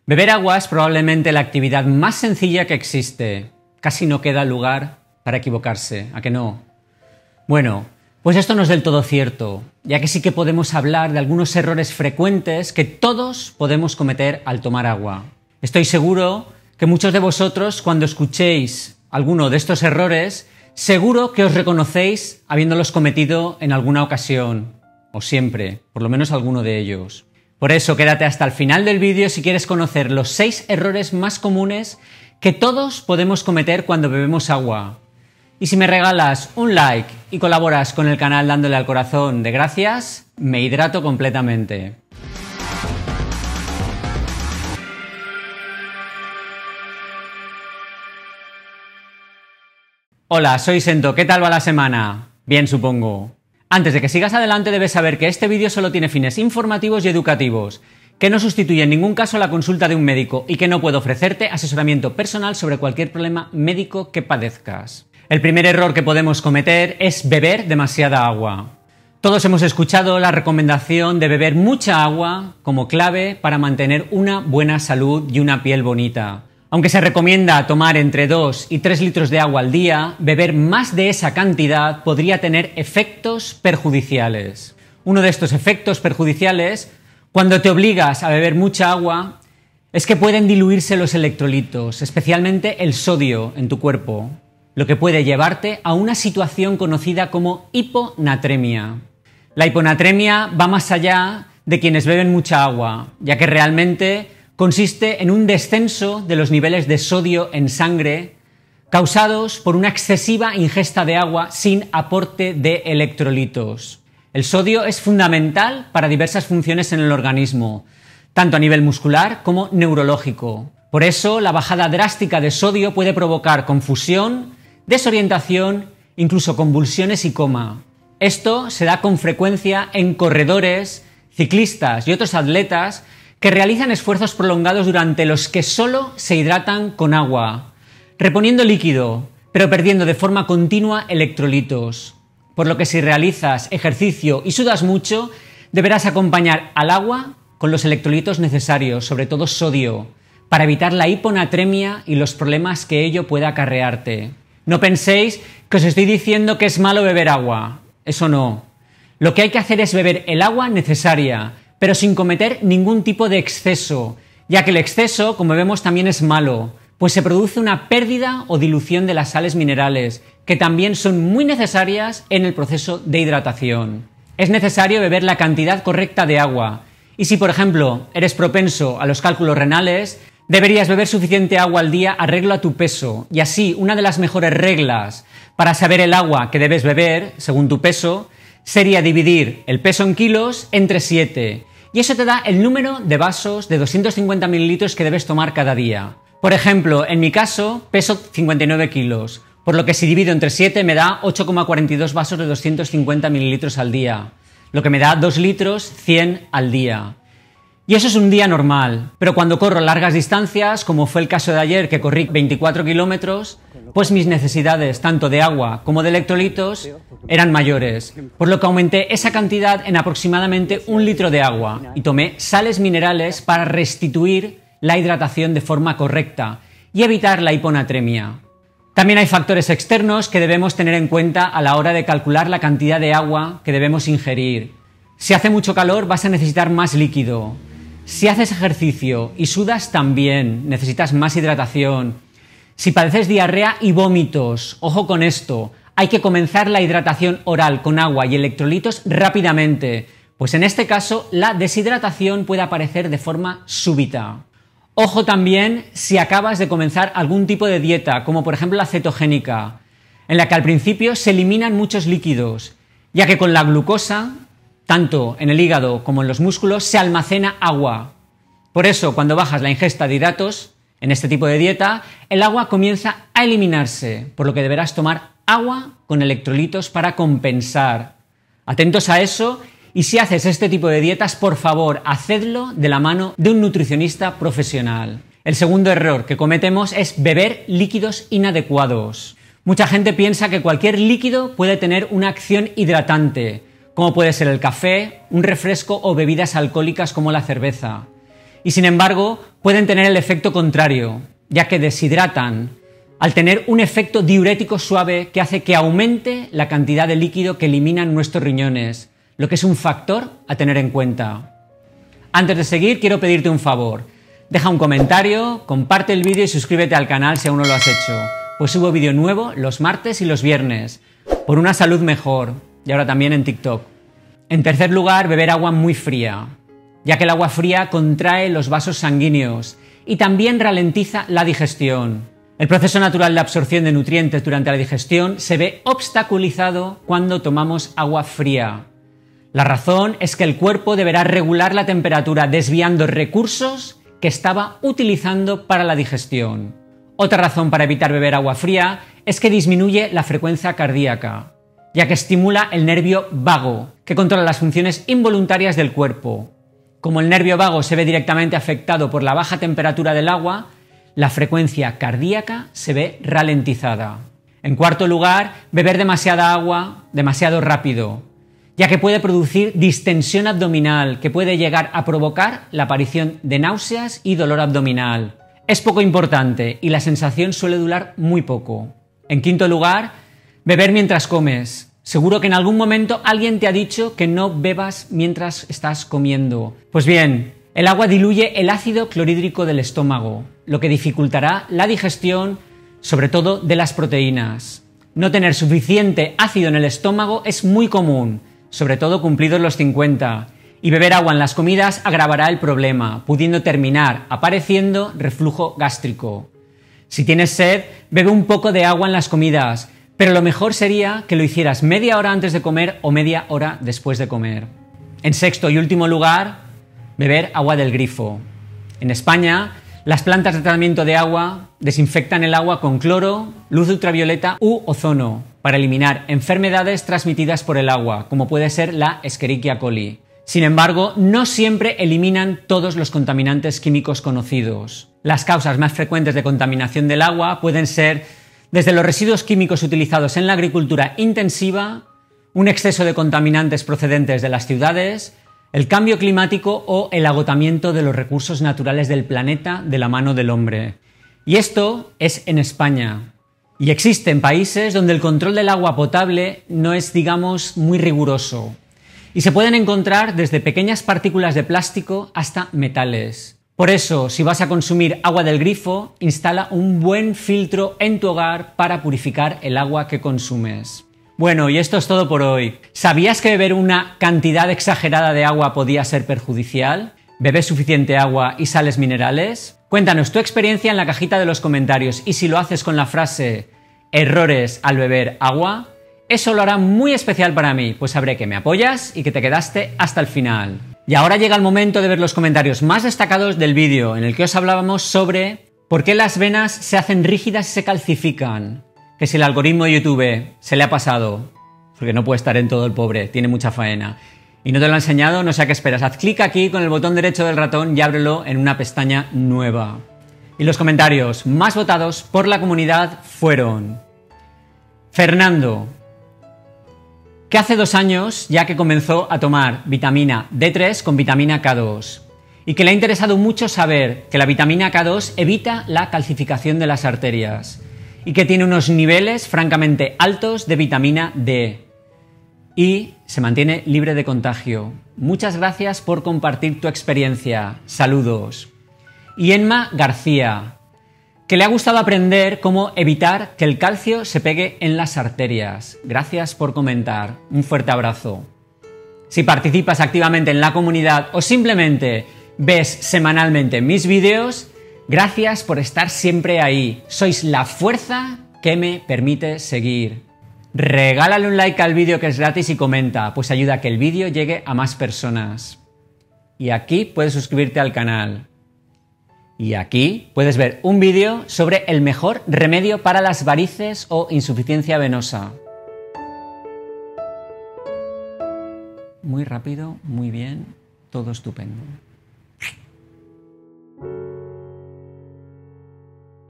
Beber agua es probablemente la actividad más sencilla que existe. Casi no queda lugar para equivocarse, ¿a que no? Bueno, pues esto no es del todo cierto, ya que sí que podemos hablar de algunos errores frecuentes que todos podemos cometer al tomar agua. Estoy seguro que muchos de vosotros, cuando escuchéis alguno de estos errores, seguro que os reconocéis habiéndolos cometido en alguna ocasión, o siempre, por lo menos alguno de ellos. Por eso quédate hasta el final del vídeo si quieres conocer los 6 errores más comunes que todos podemos cometer cuando bebemos agua. Y si me regalas un like y colaboras con el canal dándole al corazón de gracias, me hidrato completamente. Hola, soy Sento, ¿qué tal va la semana? Bien, supongo. Antes de que sigas adelante debes saber que este vídeo solo tiene fines informativos y educativos, que no sustituye en ningún caso la consulta de un médico y que no puedo ofrecerte asesoramiento personal sobre cualquier problema médico que padezcas. El primer error que podemos cometer es beber demasiada agua. Todos hemos escuchado la recomendación de beber mucha agua como clave para mantener una buena salud y una piel bonita. Aunque se recomienda tomar entre 2 y 3 litros de agua al día, beber más de esa cantidad podría tener efectos perjudiciales. Uno de estos efectos perjudiciales, cuando te obligas a beber mucha agua, es que pueden diluirse los electrolitos, especialmente el sodio en tu cuerpo, lo que puede llevarte a una situación conocida como hiponatremia. La hiponatremia va más allá de quienes beben mucha agua, ya que realmente consiste en un descenso de los niveles de sodio en sangre causados por una excesiva ingesta de agua sin aporte de electrolitos. El sodio es fundamental para diversas funciones en el organismo, tanto a nivel muscular como neurológico. Por eso, la bajada drástica de sodio puede provocar confusión, desorientación, incluso convulsiones y coma. Esto se da con frecuencia en corredores, ciclistas y otros atletas que realizan esfuerzos prolongados durante los que solo se hidratan con agua, reponiendo líquido, pero perdiendo de forma continua electrolitos. Por lo que si realizas ejercicio y sudas mucho, deberás acompañar al agua con los electrolitos necesarios, sobre todo sodio, para evitar la hiponatremia y los problemas que ello pueda acarrearte. No penséis que os estoy diciendo que es malo beber agua, eso no. Lo que hay que hacer es beber el agua necesaria, pero sin cometer ningún tipo de exceso, ya que el exceso, como vemos, también es malo, pues se produce una pérdida o dilución de las sales minerales, que también son muy necesarias en el proceso de hidratación. Es necesario beber la cantidad correcta de agua, y si por ejemplo eres propenso a los cálculos renales, deberías beber suficiente agua al día arreglo a tu peso, y así una de las mejores reglas para saber el agua que debes beber, según tu peso, sería dividir el peso en kilos entre 7, y eso te da el número de vasos de 250 mililitros que debes tomar cada día. Por ejemplo, en mi caso, peso 59 kilos, por lo que si divido entre 7 me da 8,42 vasos de 250 mililitros al día, lo que me da 2 litros 100 al día. Y eso es un día normal, pero cuando corro largas distancias, como fue el caso de ayer que corrí 24 kilómetros, pues mis necesidades tanto de agua como de electrolitos eran mayores, por lo que aumenté esa cantidad en aproximadamente 1 litro de agua y tomé sales minerales para restituir la hidratación de forma correcta y evitar la hiponatremia. También hay factores externos que debemos tener en cuenta a la hora de calcular la cantidad de agua que debemos ingerir. Si hace mucho calor vas a necesitar más líquido. Si haces ejercicio y sudas también necesitas más hidratación. Si padeces diarrea y vómitos, ojo con esto, hay que comenzar la hidratación oral con agua y electrolitos rápidamente, pues en este caso la deshidratación puede aparecer de forma súbita. Ojo también si acabas de comenzar algún tipo de dieta, como por ejemplo la cetogénica, en la que al principio se eliminan muchos líquidos, ya que con la glucosa, tanto en el hígado como en los músculos, se almacena agua. Por eso, cuando bajas la ingesta de hidratos, en este tipo de dieta, el agua comienza a eliminarse, por lo que deberás tomar agua con electrolitos para compensar. Atentos a eso, y si haces este tipo de dietas, por favor, hacedlo de la mano de un nutricionista profesional. El segundo error que cometemos es beber líquidos inadecuados. Mucha gente piensa que cualquier líquido puede tener una acción hidratante, como puede ser el café, un refresco o bebidas alcohólicas como la cerveza. y sin embargo pueden tener el efecto contrario, ya que deshidratan, al tener un efecto diurético suave que hace que aumente la cantidad de líquido que eliminan nuestros riñones, lo que es un factor a tener en cuenta. Antes de seguir, quiero pedirte un favor. Deja un comentario, comparte el vídeo y suscríbete al canal si aún no lo has hecho, pues subo vídeo nuevo los martes y los viernes, por una salud mejor, y ahora también en TikTok. En tercer lugar, beber agua muy fría, ya que el agua fría contrae los vasos sanguíneos y también ralentiza la digestión. El proceso natural de absorción de nutrientes durante la digestión se ve obstaculizado cuando tomamos agua fría. La razón es que el cuerpo deberá regular la temperatura desviando recursos que estaba utilizando para la digestión. Otra razón para evitar beber agua fría es que disminuye la frecuencia cardíaca, ya que estimula el nervio vago, que controla las funciones involuntarias del cuerpo. Como el nervio vago se ve directamente afectado por la baja temperatura del agua, la frecuencia cardíaca se ve ralentizada. En cuarto lugar, beber demasiada agua demasiado rápido, ya que puede producir distensión abdominal que puede llegar a provocar la aparición de náuseas y dolor abdominal. Es poco importante y la sensación suele durar muy poco. En quinto lugar, beber mientras comes. Seguro que en algún momento alguien te ha dicho que no bebas mientras estás comiendo. Pues bien, el agua diluye el ácido clorhídrico del estómago, lo que dificultará la digestión, sobre todo de las proteínas. No tener suficiente ácido en el estómago es muy común, sobre todo cumplidos los 50, y beber agua en las comidas agravará el problema, pudiendo terminar apareciendo reflujo gástrico. Si tienes sed, bebe un poco de agua en las comidas, pero lo mejor sería que lo hicieras media hora antes de comer o media hora después de comer. En sexto y último lugar, beber agua del grifo. En España, las plantas de tratamiento de agua desinfectan el agua con cloro, luz ultravioleta u ozono para eliminar enfermedades transmitidas por el agua, como puede ser la Escherichia coli. Sin embargo, no siempre eliminan todos los contaminantes químicos conocidos. Las causas más frecuentes de contaminación del agua pueden ser desde los residuos químicos utilizados en la agricultura intensiva, un exceso de contaminantes procedentes de las ciudades, el cambio climático o el agotamiento de los recursos naturales del planeta de la mano del hombre. Y esto es en España. Y existen países donde el control del agua potable no es, digamos, muy riguroso. Y se pueden encontrar desde pequeñas partículas de plástico hasta metales. Por eso, si vas a consumir agua del grifo, instala un buen filtro en tu hogar para purificar el agua que consumes. Bueno, y esto es todo por hoy. ¿Sabías que beber una cantidad exagerada de agua podía ser perjudicial? ¿Bebes suficiente agua y sales minerales? Cuéntanos tu experiencia en la cajita de los comentarios y si lo haces con la frase errores al beber agua, eso lo hará muy especial para mí, pues sabré que me apoyas y que te quedaste hasta el final. Y ahora llega el momento de ver los comentarios más destacados del vídeo, en el que os hablábamos sobre por qué las venas se hacen rígidas y se calcifican. Que si el algoritmo de YouTube se le ha pasado, porque no puede estar en todo el pobre, tiene mucha faena, y no te lo ha enseñado, no sé a qué esperas. Haz clic aquí con el botón derecho del ratón y ábrelo en una pestaña nueva. Y los comentarios más votados por la comunidad fueron Fernando, que hace 2 años ya que comenzó a tomar vitamina D3 con vitamina K2 y que le ha interesado mucho saber que la vitamina K2 evita la calcificación de las arterias y que tiene unos niveles francamente altos de vitamina D y se mantiene libre de contagio. Muchas gracias por compartir tu experiencia. Saludos. Y Emma García, que le ha gustado aprender cómo evitar que el calcio se pegue en las arterias. Gracias por comentar. Un fuerte abrazo. Si participas activamente en la comunidad o simplemente ves semanalmente mis vídeos, gracias por estar siempre ahí. Sois la fuerza que me permite seguir. Regálale un like al vídeo que es gratis y comenta, pues ayuda a que el vídeo llegue a más personas. Y aquí puedes suscribirte al canal. Y aquí puedes ver un vídeo sobre el mejor remedio para las varices o insuficiencia venosa. Muy rápido, muy bien, todo estupendo.